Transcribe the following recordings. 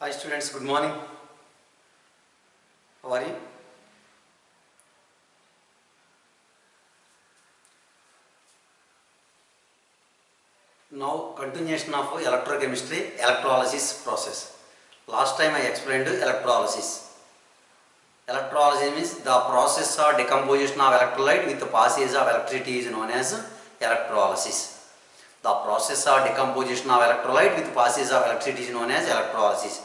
Hi students, good morning. How are you? Now continuation of electrochemistry, electrolysis process. Last time I explained electrolysis. Electrolysis means the process of decomposition of electrolyte with the passage of electricity is known as electrolysis. The process of decomposition of electrolyte with passage of electricity is known as electrolysis.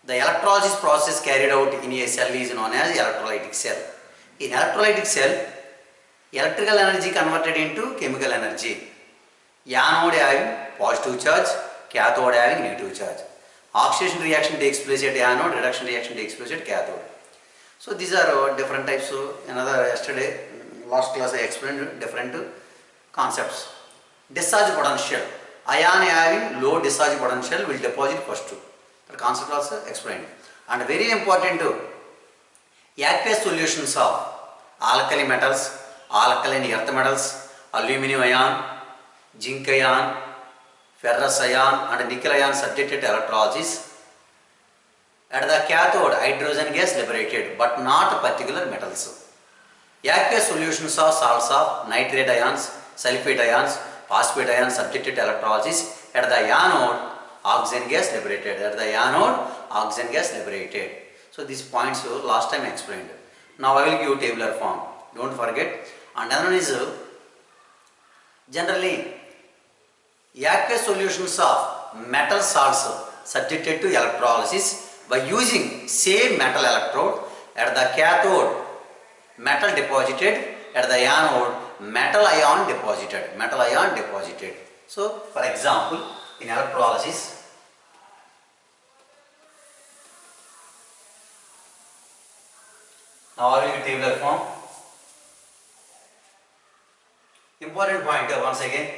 The electrolysis process carried out in a cell is known as electrolytic cell. In electrolytic cell, electrical energy converted into chemical energy. Anode having positive charge, cathode having negative charge. Oxidation reaction takes place at anode, reduction reaction takes place at cathode. So these are different types. Yesterday, last class I explained different concepts. Discharge potential. Ion having low discharge potential will deposit first. The concept also explained. And very important, aqueous solutions of alkali metals, alkaline earth metals, aluminum ion, zinc ion, ferrous ion and nickel ion subjected to electrolysis. At the cathode, hydrogen gas liberated, but not particular metals. Aqueous solutions of salts of nitrate ions, sulfate ions, phosphate ions subjected to electrolysis. At the anode, oxygen gas liberated. At the anode, oxygen gas liberated. So these points last time explained. Now I will give tabular form. Don't forget. And another one is generally aqueous solutions of metal salts subjected to electrolysis by using same metal electrode. At the cathode, metal deposited. At the anode, metal ion deposited. Metal ion deposited. So for example, in electrolysis, now I will give tabular form. Important point once again.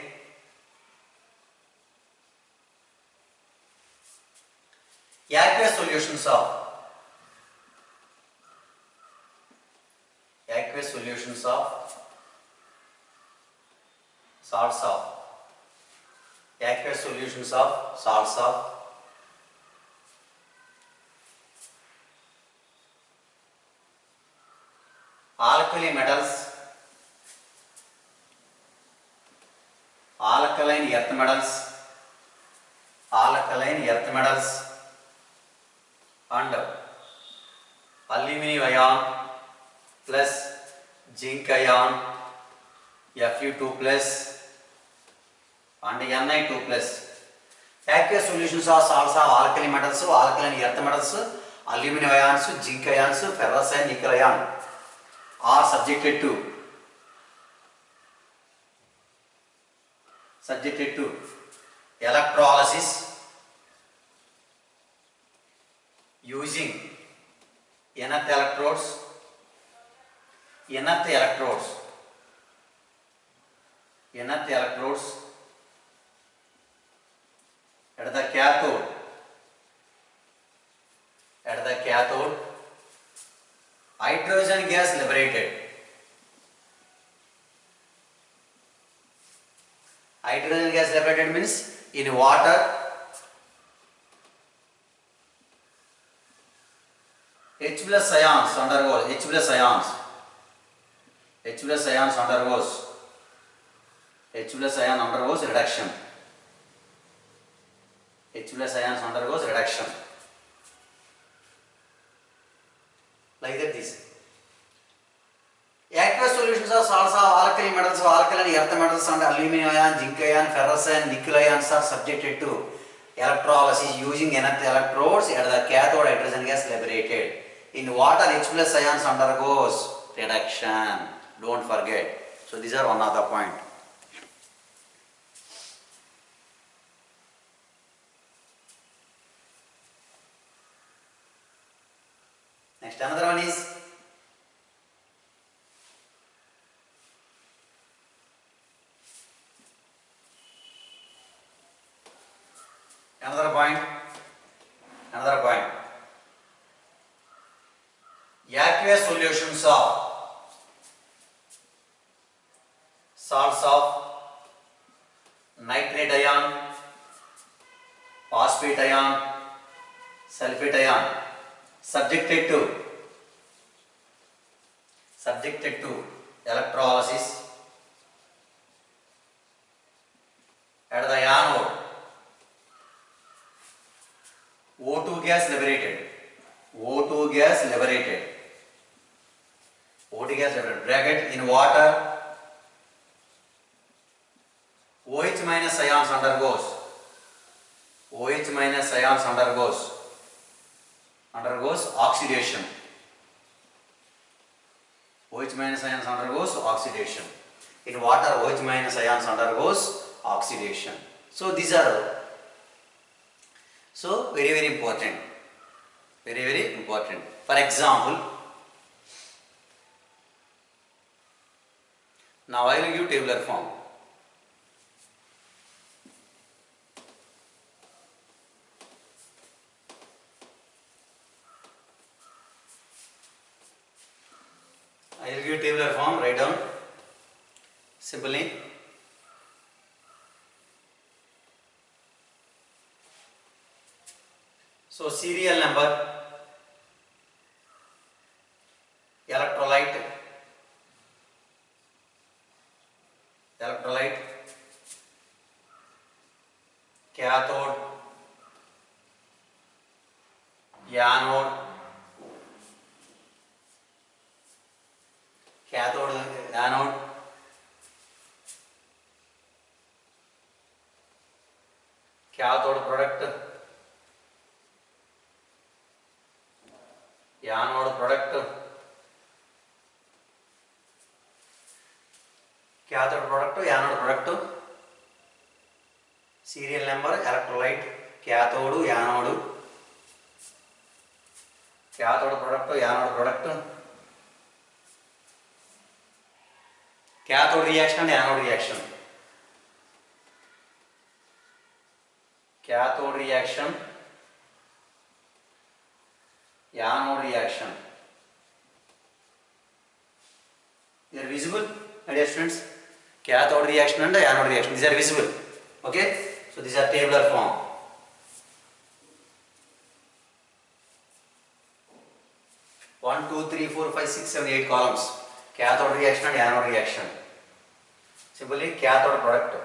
Aqueous solutions of salts of alkali metals, alkaline earth metals and aluminum ion plus zinc ion, Fe2 plus and Ni2 plus. Aqueous solutions of salts of alkali metals, alkaline earth metals, aluminum ions, zinc ions, ferrous and nickel ion are subjected to electrolysis using nth electrodes at the cathode, hydrogen gas liberated. Hydrogen gas liberated means in water, H plus ions undergoes reduction. Like that this. Aqueous solutions of salts of alkali metals, alkaline earth metals and aluminum ion, zinc ion, ferrous and nickel ions are subjected to electrolysis using nth electrodes. At the cathode, hydrogen gas liberated. In water, H plus ions undergoes reduction. Don't forget. So these are one of the point. Next, another one is another point. Aqueous solutions of salts of nitrate ion, phosphate ion, sulfate ion subjected to electrolysis at the anode. O2 gas liberated. O2 gas liberated. O2 gas liberated. Bracket in water. OH minus ions undergoes. OH minus ions undergoes oxidation. OH minus ions undergoes oxidation. In water, OH minus ions undergoes oxidation. So these are very important. Very important. For example, now I will give tabular form. I will give tabular form. Write down simply. So serial number, electrolyte, cathode, anode, cathode product, anode product, cathode product, anode product, serial number, electrolyte, cathode, anode, cathode product, anode product, cathode reaction and anode reaction, cathode reaction, anode reaction. They are visible, my dear students. Cathode reaction and anode reaction, these are visible. Okay, so these are tabular form. One, two, three, four, five, six, seven, 8 columns. Cathode reaction and anode reaction. Simply cathode product.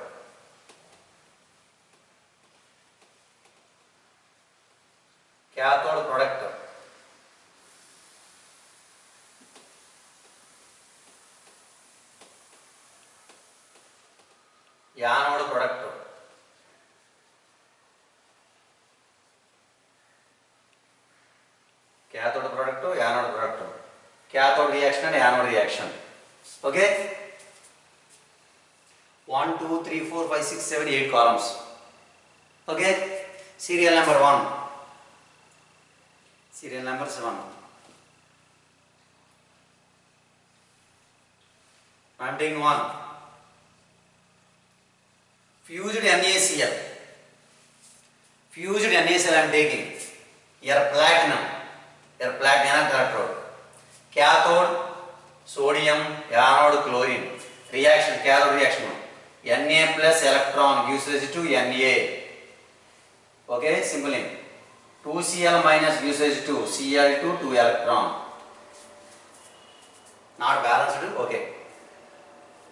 Cathode product. Anode product. Cathode product, anode product. Cathode reaction and anode reaction. Okay? 1, 2, 3, 4, 5, 6, 7, 8 columns. Okay? Serial number 1. Serial number 1. I am taking 1. Fused NaCl. Fused NaCl I am taking. Here platinum. Here platinum electrode. Cathode sodium, anode chlorine. Reaction, cathode reaction. Na plus electron gives rise to Na. Okay, simple name. 2Cl minus gives rise to Cl2, 2 electron. Not balanced, okay.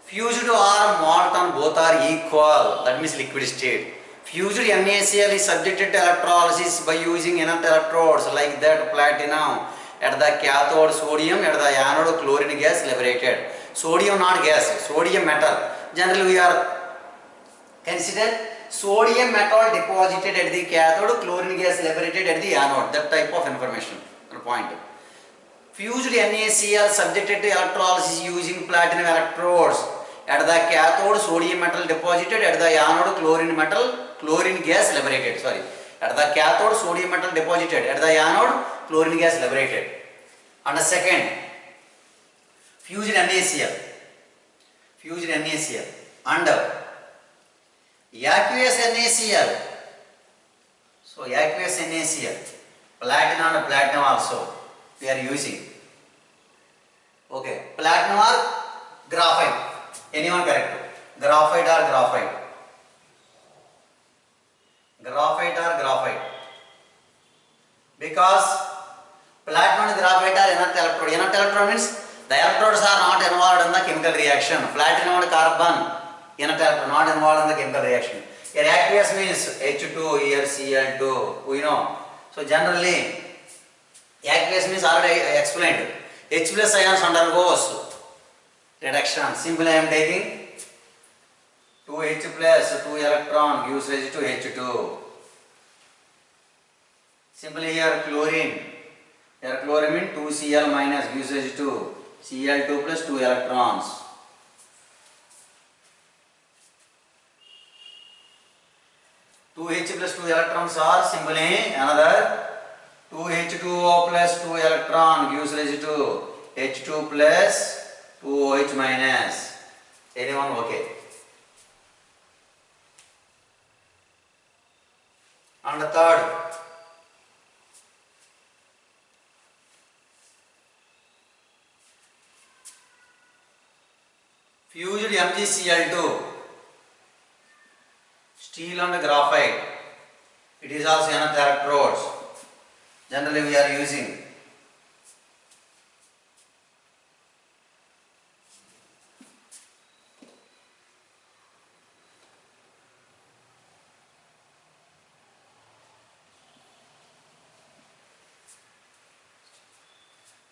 Fused or molten both are equal, that means liquid state. Fused NaCl is subjected to electrolysis by using inert electrodes like that platinum. At the cathode sodium, at the anode chlorine gas liberated. Sodium not gas, sodium metal. Generally we are consider sodium metal deposited at the cathode, chlorine gas liberated at the anode. That type of information point. Fused NaCl subjected to electrolysis using platinum electrodes. At the cathode, sodium metal deposited. At the anode, chlorine gas liberated. Sorry. At the cathode, sodium metal deposited. At the anode, chlorine gas liberated. And the second, fused NaCl. Fused NaCl. And aqueous NaCl. So aqueous NaCl. Platinum and platinum also we are using. Okay. Platinum or graphite. Anyone correct? Graphite or graphite. Graphite or graphite. Platinum and graphite are inert electrode. Inert electrode means the electrodes are not involved in the chemical reaction. Platinum and carbon, inert electrode not involved in the chemical reaction. Here aqueous means H2, here Cl2, we know. So generally, aqueous means already I explained. H plus ions undergoes reduction. Simply I am taking 2H plus 2 electron gives rise to H2. Simply here chlorine. Here chlorine 2Cl minus gives rise to Cl2 plus 2 electrons. Two H plus 2 electrons are simply another 2H2O plus 2 electron gives rise to H2 plus 2OH minus. Anyone okay? And the third, fused MgCl2, steel and graphite. It is also inert electrodes. Generally we are using.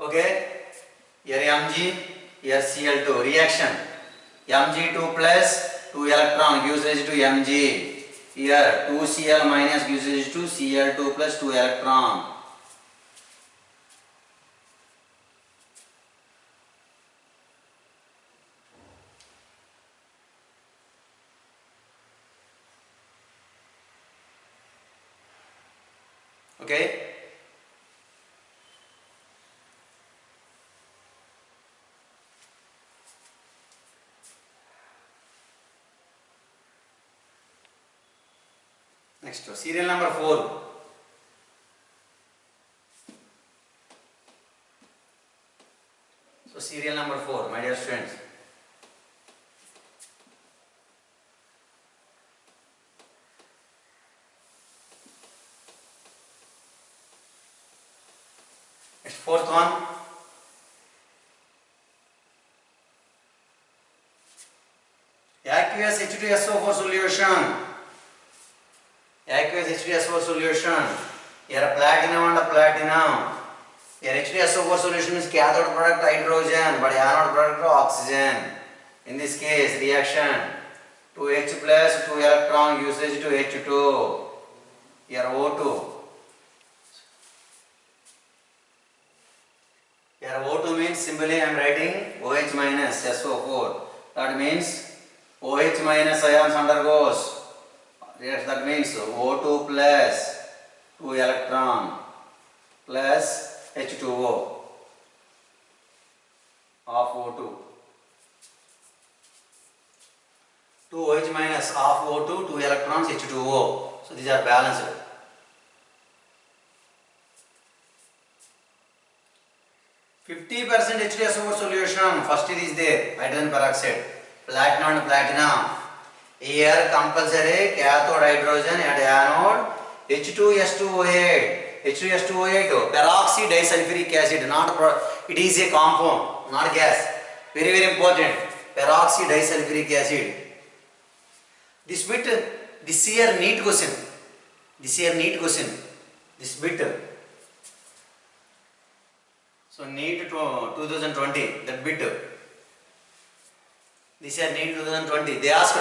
Okay, here Mg, here Cl2 reaction. Mg2 plus 2 electron gives rise to Mg. Here 2Cl minus gives rise to Cl2 plus 2 electron. Okay. Next, serial number 4. So, serial number 4, my dear students. Next, fourth one. Aqueous H2SO4 solution. Aqueous H2SO4 solution. Here platinum and platinum. Here H2SO4 solution is cathode product hydrogen, but anode product oxygen. In this case, reaction 2H plus 2 electron usage to H2. Here O2. Here O2 means simply I am writing OH minus SO4. That means OH minus ions undergoes. That means O2 plus 2 electron plus H2O of O2. 2 OH minus of O2, 2 electrons H2O. So these are balanced. %, H2SO4 solution. First it is there, hydrogen peroxide, platinum and platinum. Here compulsory cathode hydrogen and anode H2S2O8. H2S2O8 peroxy disulfuric acid. It is a compound, not gas. Very very important. Peroxy disulfuric acid. This bit, this year NEET question. This year NEET question. This bit. So NEET 2020. That bit. This year NEET 2020. They asked.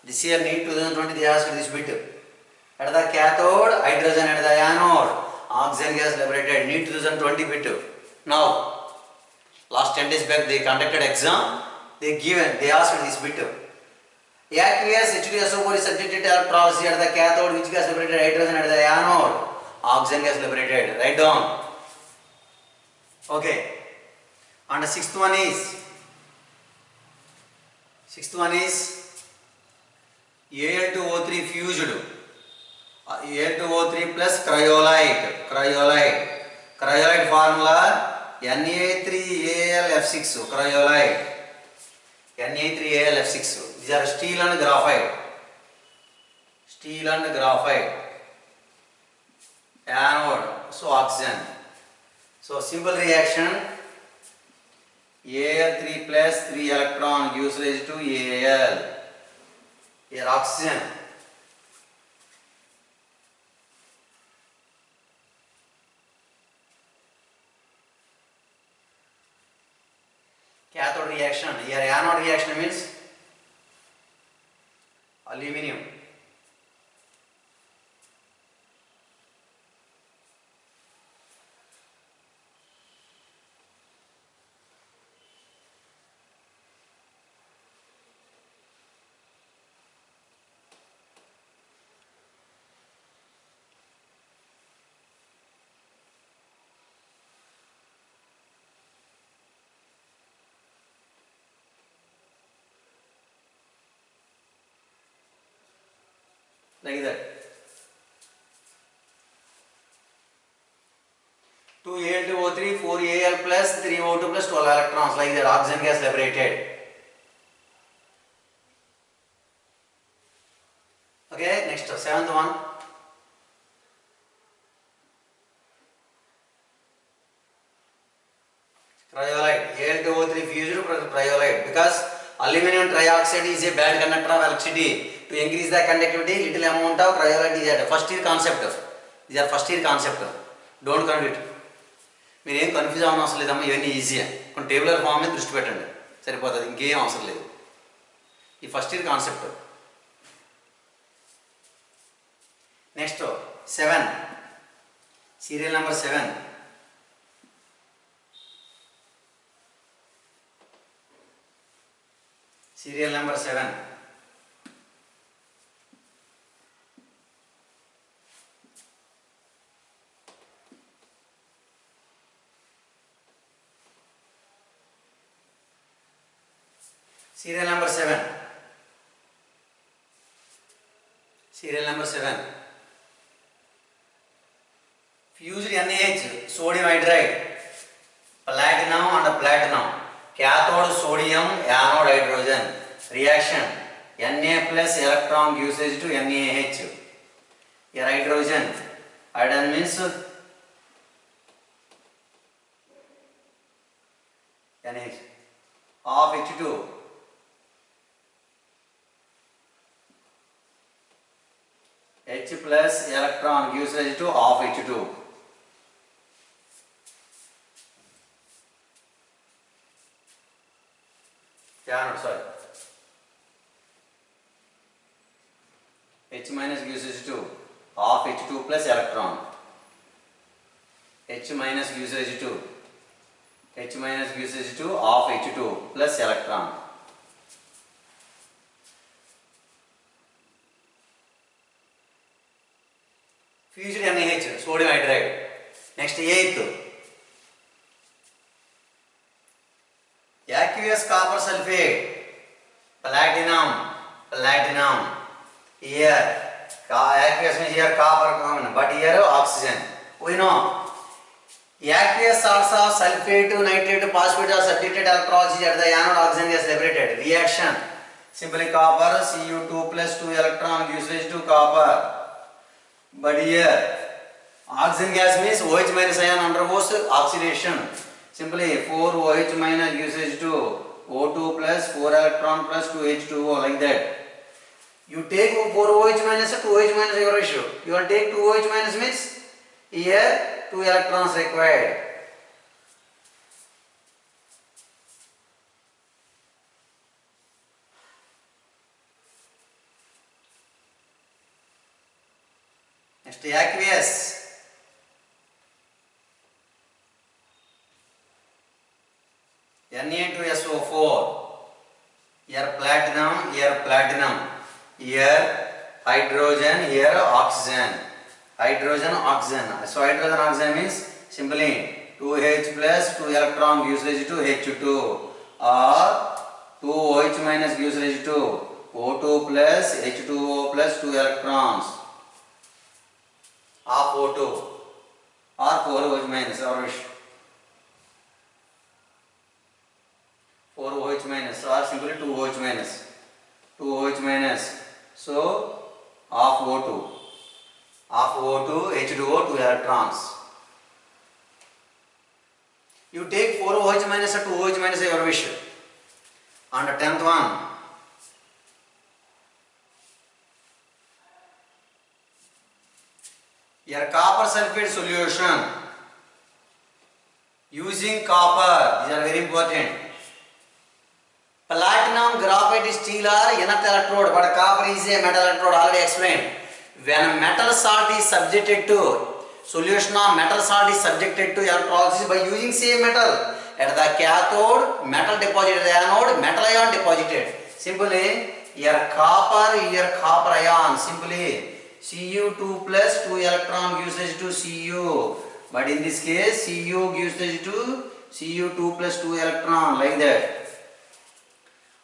This year NEET 2020 they asked this bit. At the cathode, hydrogen at the anode, oxygen gas liberated. NEET 2020 bit. Now, last 10 days back they conducted exam. They asked this bit. Aqueous H2SO4 is subjected to electrolysis at the cathode, which gas liberated hydrogen at the anode, oxygen gas liberated. Write down. Okay. And the sixth one is Al2O3 fused. Al2O3 plus cryolite. Cryolite formula Na3AlF6. Cryolite. Na3AlF6. These are steel and graphite. Anode. So oxygen. So simple reaction, Al3 plus 3 electron gives rise to Al. Here oxygen. Cathode reaction. Here anode reaction means aluminum. Like that. 2Al2O3, 4Al plus 3O2 plus 12 electrons, like that. Oxygen gas liberated. Okay, next, seventh one. Cryolite. Al2O3 fused to cryolite, because aluminum trioxide is a bad conductor of electricity. To increase the conductivity, little amount of cryolite is added. First year concept. These are first year concept. Don't confuse. మీరు ఏం confuse అవ్వడం అవసరం లేదమ్మా, ఇవన్నీ ఈజీయే. కొన్ని tabular form మీద దృష్టి పెట్టండి సరిపోతుంది, ఇంకేం అవసరం లేదు. ఈ first year concept. Next 7, serial number 7. Serial number 7. Serial number 7. Serial number 7. Fused NaH, sodium hydride, platinum and platinum. Cathode sodium, anode hydrogen. Reaction, Na plus electron gives rise to NaH. Here hydrogen. Hydrogen means NaH. Of H2. H plus electron gives rise to half H2. Yeah, no, sorry. H minus gives rise to half H2 plus electron. H minus gives rise to half H2 plus electron. Fused NaH, sodium hydride. Next 8th, aqueous copper sulfate, platinum. Here aqueous means here copper common, but here oxygen. We know aqueous salts of sulfate, nitrate, phosphate are substituted electrolysis at the anode, oxygen gas liberated. Reaction, simply copper Cu2 plus 2 electron gives rise to copper. But here oxygen gas means OH minus ion undergoes oxidation. Simply 4OH minus gives rise to O2 plus 4 electron plus 2H2O, like that. You take 4OH minus 2OH minus your ratio. You will take 2OH minus means here 2 electrons required. Next aqueous. Na2SO4. Here platinum, here hydrogen, here oxygen. So hydrogen oxygen means simply 2H plus 2 electron gives rise to H2, or 2OH minus gives rise to O2 plus H2O plus 2 electrons of O2, or 4OH minus, or 4OH minus, or simply 2OH minus. So of O2, H2O, 2 electrons. You take 4 OH minus or 2 OH minus your wish. And the 10th one. Your copper sulfate solution using copper. These are very important. Platinum, graphite, steel are nth electrode, but copper is a metal electrode, already explained. When metal salt is subjected to solution of metal salt is subjected to electrolysis by using same metal. At the cathode, metal deposited, the anode, metal ion deposited. Simply, here copper ion. Simply, Cu2 plus 2 electron gives us to Cu. But in this case, Cu gives us to Cu2 plus 2 electron, like that.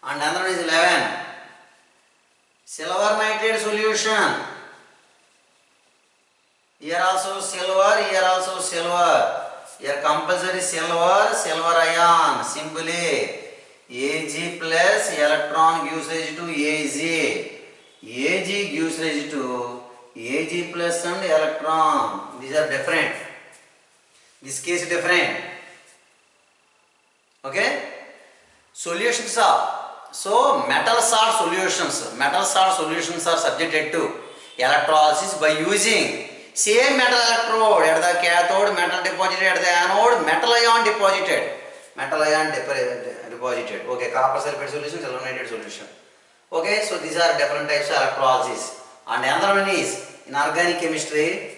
And another one is 11. Silver nitrate solution. Here also silver, here also silver. Here compulsory silver ion. Simply Ag plus electron gives rise to Ag. Ag gives rise to Ag plus and electron. These are different. This case is different. Okay? Solutions are, so metal salt solutions are subjected to electrolysis by using same metal electrode. At the cathode, metal deposited. At the anode, metal ion deposited. Okay, copper sulfate solution, silver nitrate solution. Okay, so these are different types of electrolysis. And another one is in organic chemistry,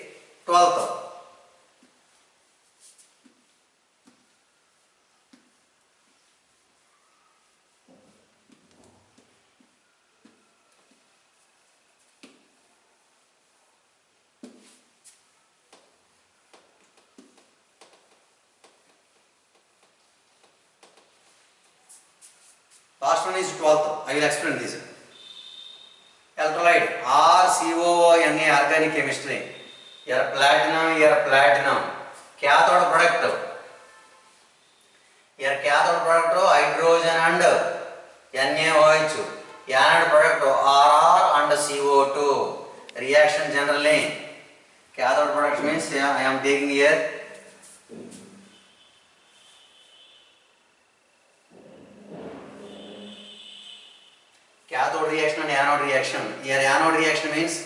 12th. Last one is 12th. I will explain this. Electrolyte RCOONA, organic chemistry. Here platinum. Cathode product. Here cathode product hydrogen and NaOH. Anode product RR and CO2. Reaction generally. Cathode product means I am taking here. Cathode reaction and anode reaction. Here anode reaction means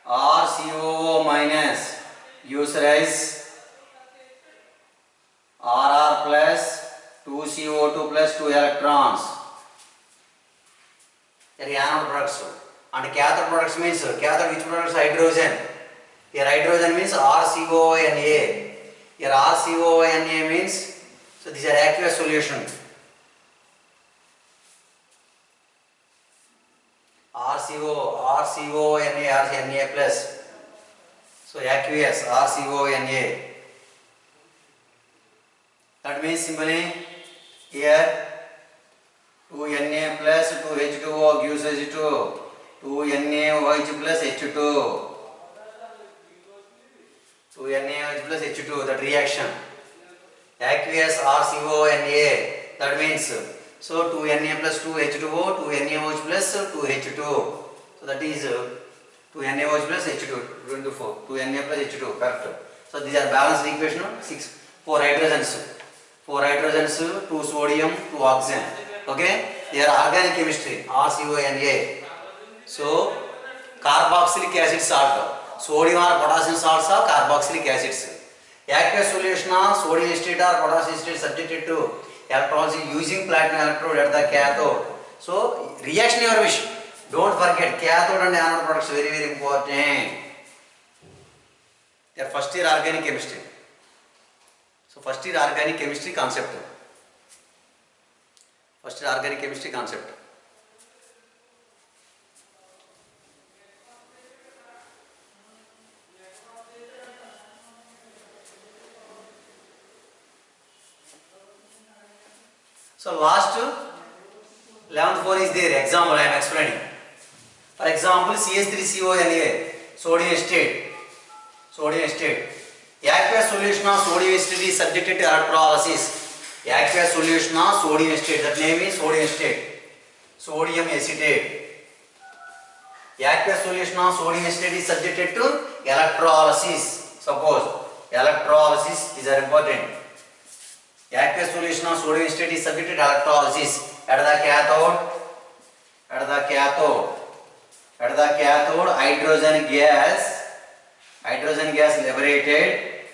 RCOO minus gives rise RR plus 2CO2 plus 2 electrons. Here anode products. And cathode products means cathode which products? Hydrogen. Here hydrogen means RCOONA. Here RCOONA means, so these are aqueous solution. RCOONA plus. So aqueous RCOONA. That means simply here 2Na plus 2H2O gives us 2NaOH plus H2. 2NaOH plus H2, that reaction. Aqueous RCOONA, that means, so 2Na plus 2H2O, 2NaOH plus 2H2. So that is 2NaOH plus H2, 24. 2Na plus H2, correct. So these are balanced equation, 4 hydrogens. 4 hydrogens, 2 sodium, 2 oxygen. Okay? They are organic chemistry, RCOONA. So, carboxylic acid salt. Sodium or potassium salts are carboxylic acids. Aqueous solution of sodium acetate or potassium acetate subjected to electrolysis using platinum electrode at the cathode. So reaction your wish. Don't forget cathode and anode products, very very important. They are first year organic chemistry. So first year organic chemistry concept. First year organic chemistry concept. So last 11th one is there. Example I am explaining. For example, CH3CONA, sodium acetate. Aqueous solution of sodium acetate is subjected to electrolysis. Aqueous solution of sodium acetate. That name is sodium acetate. Sodium acetate. Aqueous solution of sodium acetate is subjected to electrolysis. Suppose electrolysis is important. Aqueous solution of sodium acetate is subjected to electrolysis at the cathode. Hydrogen gas liberated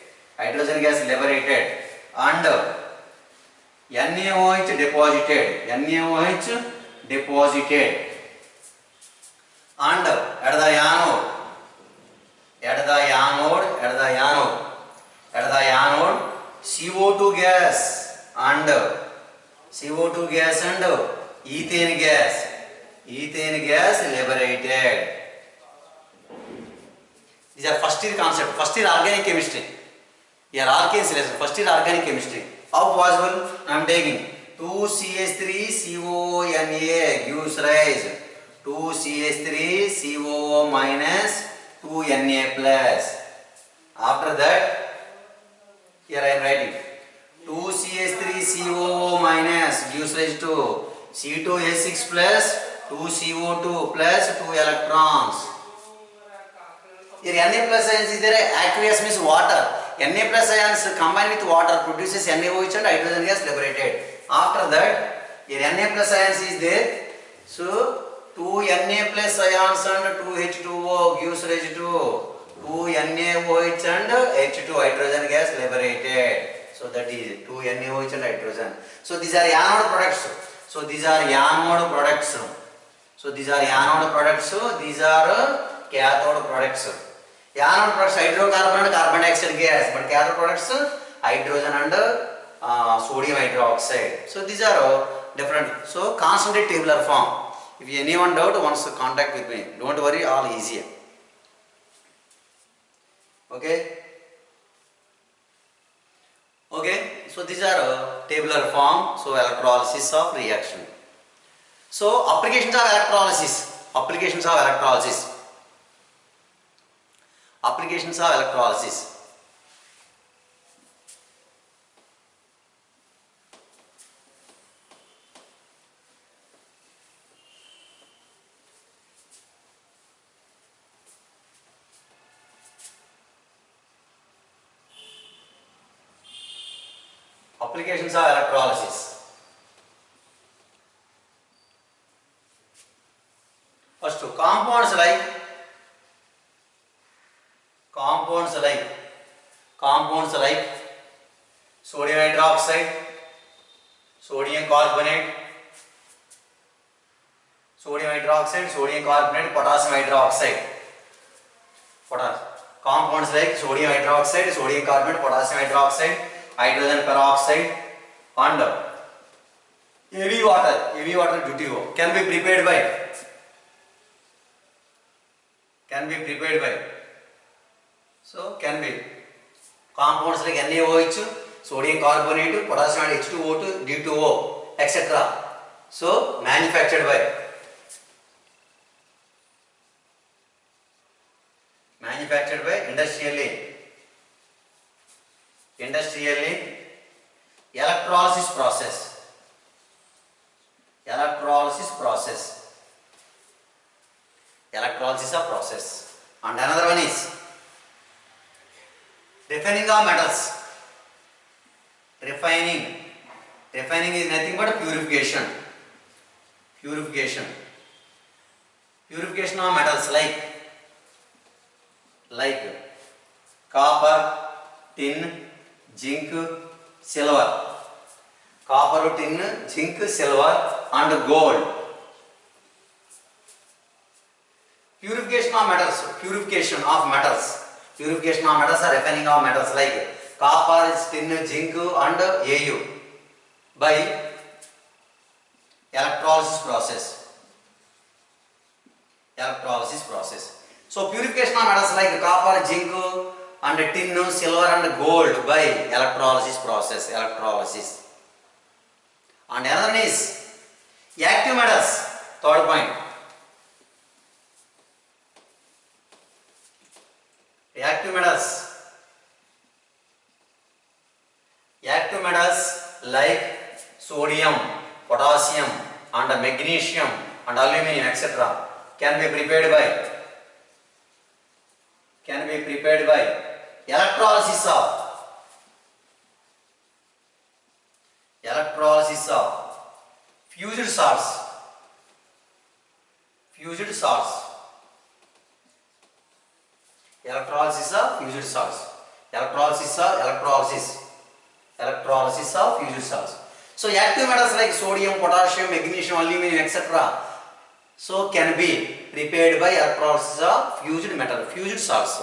and NaOH deposited and at the anode CO2 gas and ethane gas liberated. These are first year concept, first year organic chemistry. Here alkanes lesson, first year organic chemistry. How possible? I am taking 2CH3COONA gives rise 2CH3COO minus 2Na plus. After that, here I am writing 2CH3COO minus gives rise to C2H6 plus 2CO2 plus 2 electrons. Here Na plus ions is there, aqueous means water. Na plus ions combined with water produces NaOH and hydrogen gas liberated. After that, here Na plus ions is there. So 2 Na plus ions and 2 H2O gives rise to 2 NaOH and H2 hydrogen gas liberated. So that is 2 NaOH and hydrogen. So these are anode products. These are anode products. These are cathode products. Anode products hydrocarbon and carbon dioxide gas, but cathode products hydrogen and sodium hydroxide. So these are different. So concentrate tabular form. If anyone doubt, once contact with me. Don't worry, all easier. Okay. So these are tabular form. So electrolysis of reaction. So applications of electrolysis. Applications of electrolysis. Applications of electrolysis. First, compounds like sodium hydroxide, sodium carbonate, potassium hydroxide. Compounds like sodium hydroxide, sodium carbonate, potassium hydroxide, hydrogen peroxide and heavy water DTO can be prepared by compounds like NaOH, sodium carbonate, potassium H2O2, D2O, etc. So manufactured by industrially electrolysis process. And another one is refining of metals. Refining is nothing but purification of metals like copper, tin, zinc, silver. Copper, tin, zinc, silver and gold. Purification of metals are refining of metals like copper, tin, zinc and Au by electrolysis process. So purification of metals like copper, zinc and tin, silver and gold by electrolysis process. And another one is active metals. Third point. Active metals like sodium, potassium and magnesium and aluminum, etc. can be prepared by electrolysis of fused salts. Electrolysis of fused salts. Electrolysis of fused salts. So active metals like sodium, potassium, magnesium, aluminum, etc. so can be prepared by electrolysis of fused salts.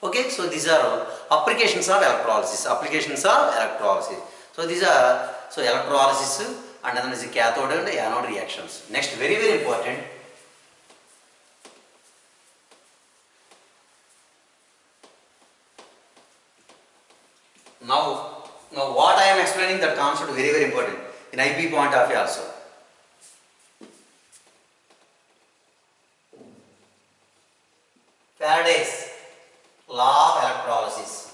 Okay, so these are applications of electrolysis. So these are electrolysis, and then is cathode and anode reactions. Next, very important. Now what I am explaining, that concept very important in IP point of view also. Faraday's law of electrolysis.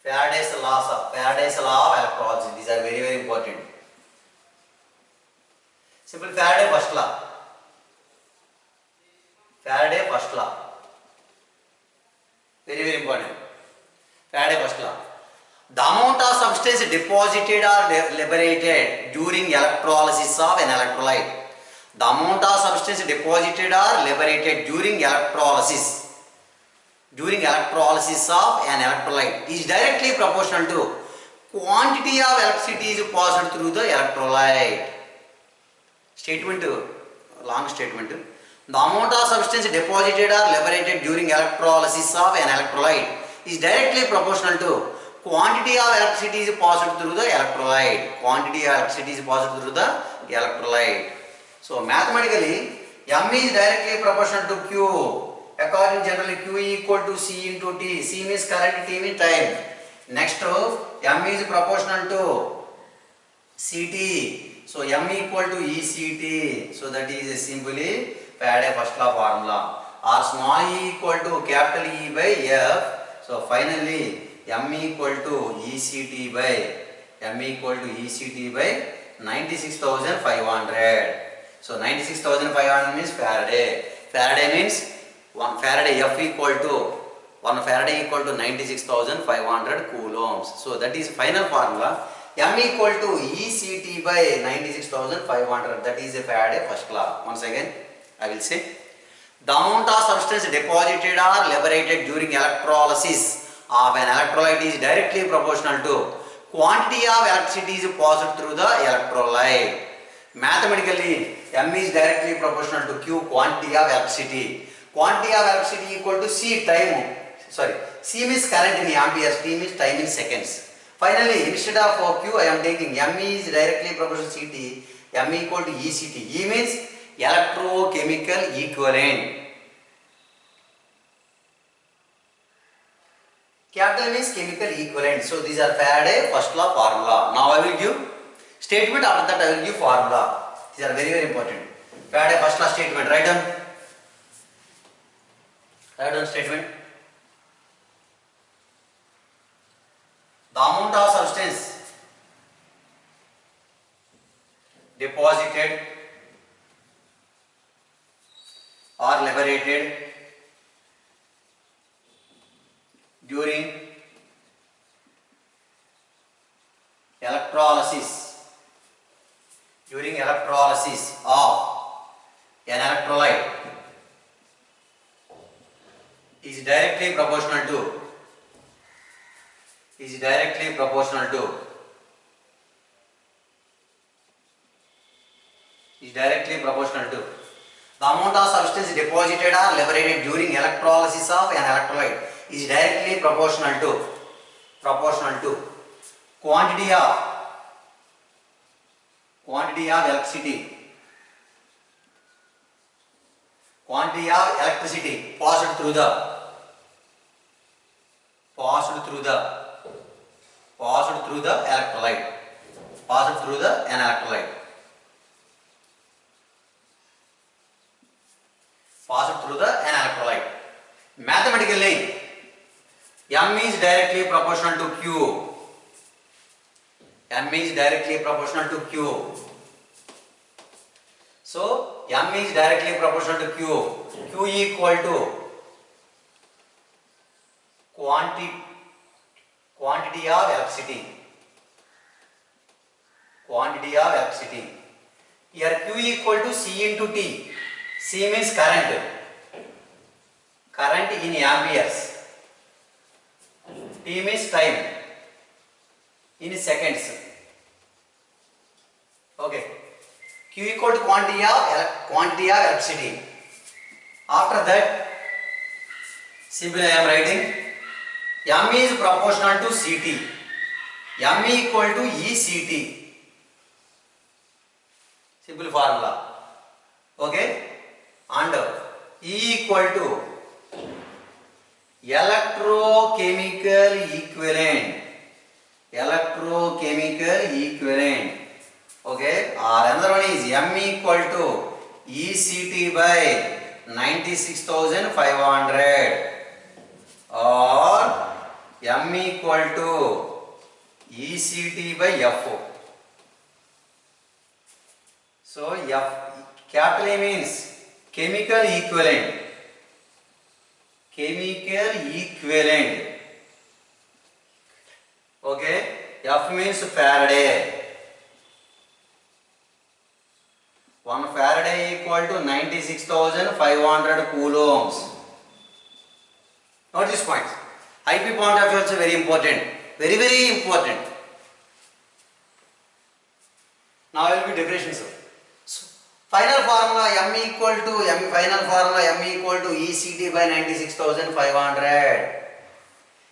Faraday's law of electrolysis. These are very important. Simple Faraday first law. Very important. Faraday first law. The amount of substance deposited or liberated during electrolysis of an electrolyte. The amount of substance deposited or liberated during electrolysis of an electrolyte is directly proportional to quantity of electricity is passed through the electrolyte. Long statement. The amount of substance deposited or liberated during electrolysis of an electrolyte is directly proportional to quantity of electricity is passed through the electrolyte. So mathematically, M is directly proportional to Q. According generally, Q equal to C into T. C means current, T means time. Next, M is proportional to CT. So M equal to ECT. So that is simply Faraday first law formula. Or small e equal to capital E by F. So finally, M equal to ECT by 96,500. So 96,500 means Faraday. Faraday means 1 Faraday F equal to 1 Faraday equal to 96,500 coulombs. So that is final formula. M equal to ECT by 96,500. That is a Faraday first law. Once again, I will say. The amount of substance deposited or liberated during electrolysis of an electrolyte is directly proportional to quantity of electricity is passed through the electrolyte. Mathematically, M is directly proportional to Q, quantity of electricity. Quantity of electricity equal to C, time. C means current in amperes, T means time in seconds. Finally, instead of Q, I am taking M is directly proportional to CT, M equal to ECT. E means electrochemical equivalent. Capital means chemical equivalent. So these are Faraday first law formula. Now I will give statement, after that I will give formula. These are very important. Faraday first law statement. Write down statement. The amount of substance deposited or liberated during electrolysis of an electrolyte is directly proportional to the amount of substance deposited or liberated during electrolysis of an electrolyte is directly proportional to quantity of electricity passed through the electrolyte. Mathematically, M is directly proportional to Q. So M is directly proportional to Q. Q equal to quantity of electricity. Quantity of electricity. Here Q equal to C into T. C means current. Current in amperes. T means time in seconds. Okay. Q equal to quantity of electricity. After that, simply I am writing M is proportional to Ct. M equal to ECT. Simple formula. Okay. And E equal to electrochemical equivalent. Electrochemical equivalent. Okay. Or another one is M equal to ECT by 96,500. Or M equal to ECT by FO. So capital A means chemical equivalent. Chemical equivalent. Okay. F means Faraday. 1 Faraday equal to 96,500 coulombs. Note this point. IP point of view also very important. Very, very important. Now I will be definitions. So, final formula M equal to ECT by 96,500.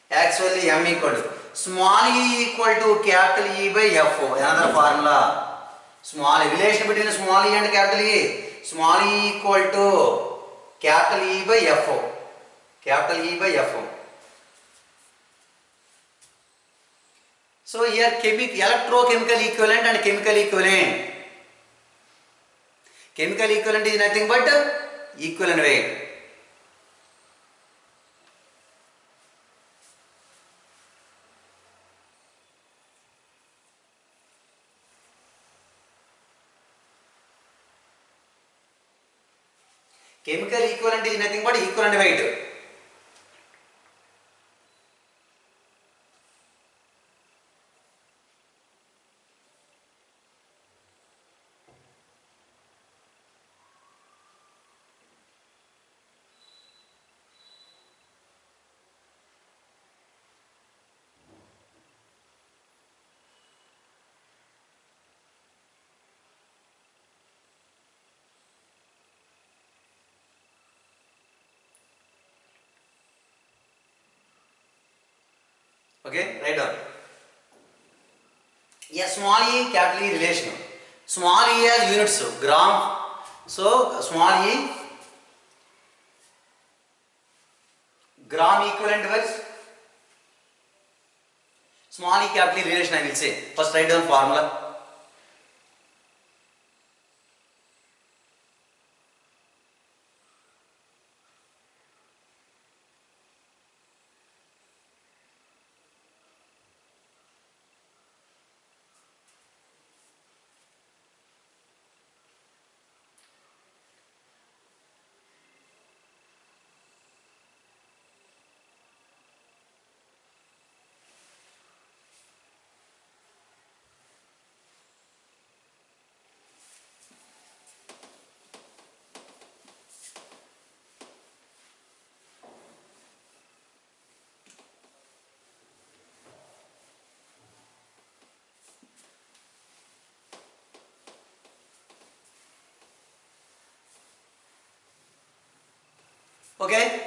Actually M equal to small e equal to capital E by FO. Another formula. Small relation between small e and capital E. Small e equal to capital E by FO. Capital E by FO. So here electrochemical equivalent and chemical equivalent. Chemical equivalent is nothing but equivalent weight. Chemical equivalent is nothing but equivalent weight. Okay, write down. Yeah, small e capital E relation. Small e has units gram. So small e gram equivalent with small e capital E relation I will say. First write down formula. Okay,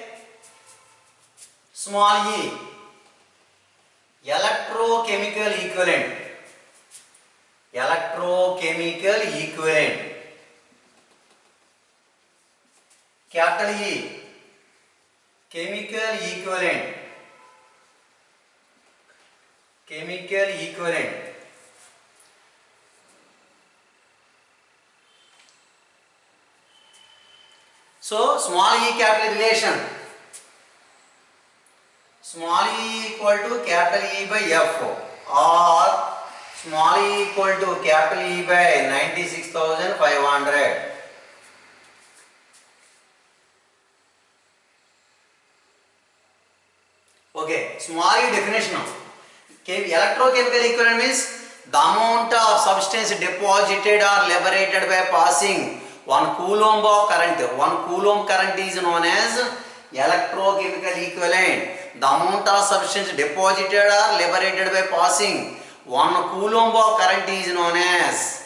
small e electrochemical equivalent. Electrochemical equivalent. Capital E chemical equivalent. Chemical equivalent. So small e capital relation. Small e equal to capital E by F or small e equal to capital E by 96,500. Okay, small e definition. Electrochemical equivalent means the amount of substance deposited or liberated by passing 1 coulomb of current. 1 coulomb current is known as electrochemical equivalent. The amount of substance deposited or liberated by passing 1 coulomb of current is known as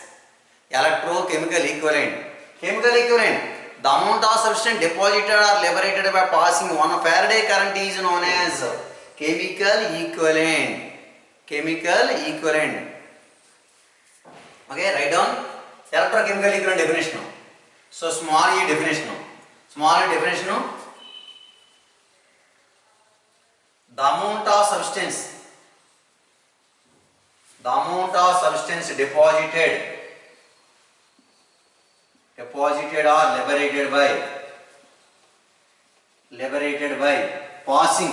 electrochemical equivalent. Chemical equivalent. The amount of substance deposited or liberated by passing 1 Faraday current is known as chemical equivalent. Chemical equivalent. Okay, write down electrochemical equivalent definition. So small e definition. Small e definition. The amount of substance deposited or liberated by passing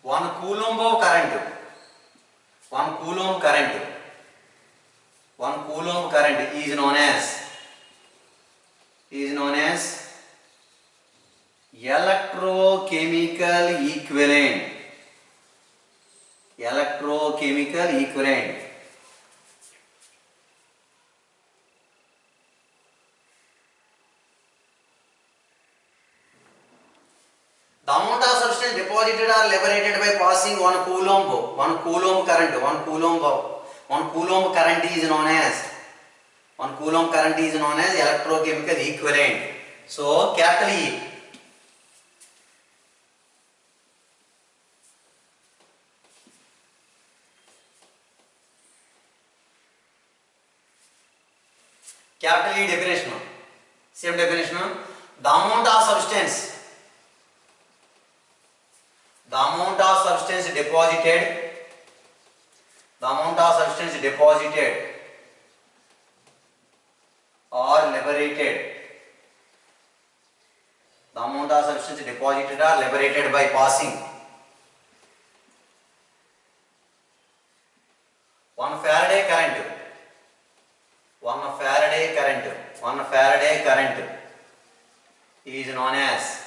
1 coulomb of current. 1 coulomb current is known as electrochemical equivalent. Electrochemical equivalent. The amount of substance deposited or liberated by passing 1 coulomb current. 1 coulomb current is known as electrochemical equivalent. So capital E. Capital E definition. Same definition. The amount of substance deposited or liberated. The amount of substance deposited or liberated by passing 1 Faraday current. 1 Faraday current is known as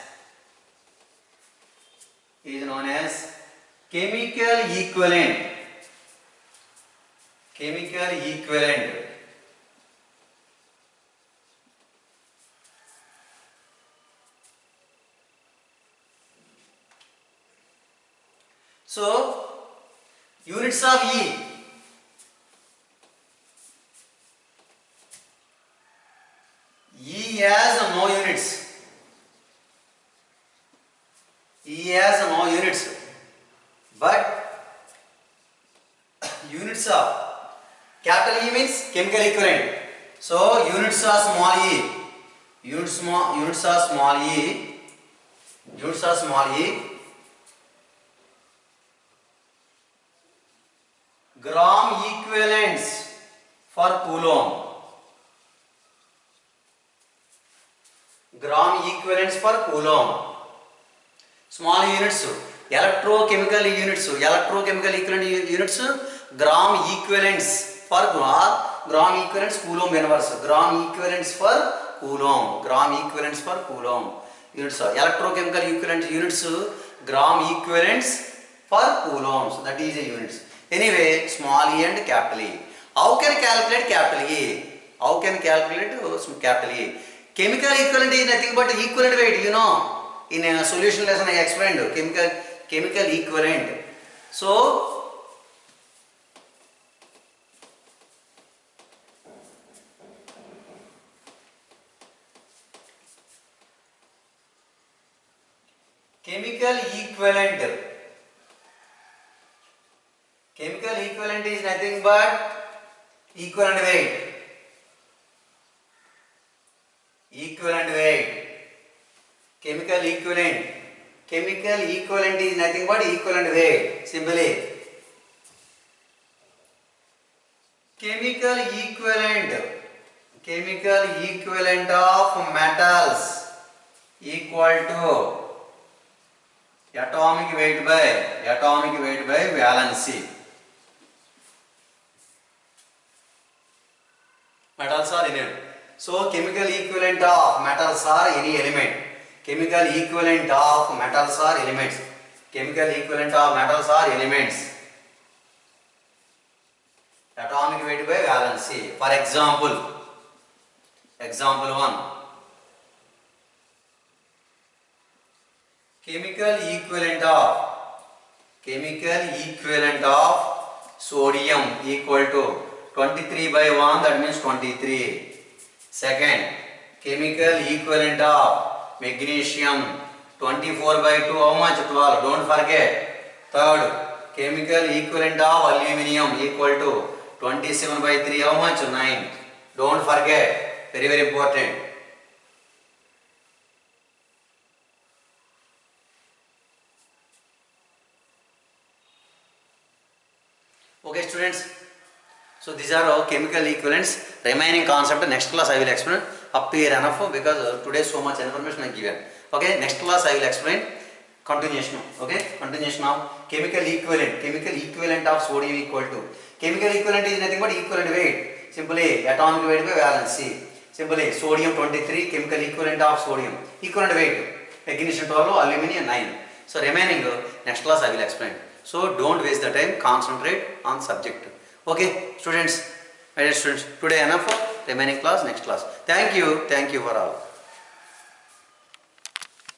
chemical equivalent. So units of E. E has no units. But units of capital E means chemical equivalent. So units of small e. Gram equivalents for coulomb. Small units. Electrochemical equivalent units. Gram equivalents for gram equivalents coulomb inverse. Gram equivalents for coulomb. Units. Electrochemical equivalent units. Gram equivalents for coulomb. So that is a units. Anyway, small e and capital E. How can calculate capital E? Chemical equivalent is nothing but equivalent weight, In a solution lesson I explained chemical equivalent. So chemical equivalent is nothing but equivalent weight. Chemical equivalent is nothing but equivalent weight. Simply chemical equivalent of metals equal to atomic weight by valency. Metals are in it. So chemical equivalent of metals are any element. Chemical equivalent of metals are elements. Chemical equivalent of metals are elements. Atomic weight by valency. For example, example 1. Chemical equivalent of sodium equal to 23 by 1, that means 23. Second, chemical equivalent of magnesium 24 by 2, how much? 12, don't forget. Third, chemical equivalent of aluminium equal to 27 by 3, how much? 9, don't forget, very very important. Okay students, so these are our chemical equivalents. Remaining concept next class I will explain. Up to here enough because today so much information I given. Okay, next class I will explain continuation. Okay, continuation of chemical equivalent of sodium equal to. Chemical equivalent is nothing but equivalent weight. Simply atomic weight by valency. Simply sodium 23, chemical equivalent of sodium. Equivalent weight. Magnesium 12, aluminium 9. So remaining next class I will explain. So don't waste the time, concentrate on subject. Okay, students, my dear students, today enough for remaining class, next class. Thank you for all.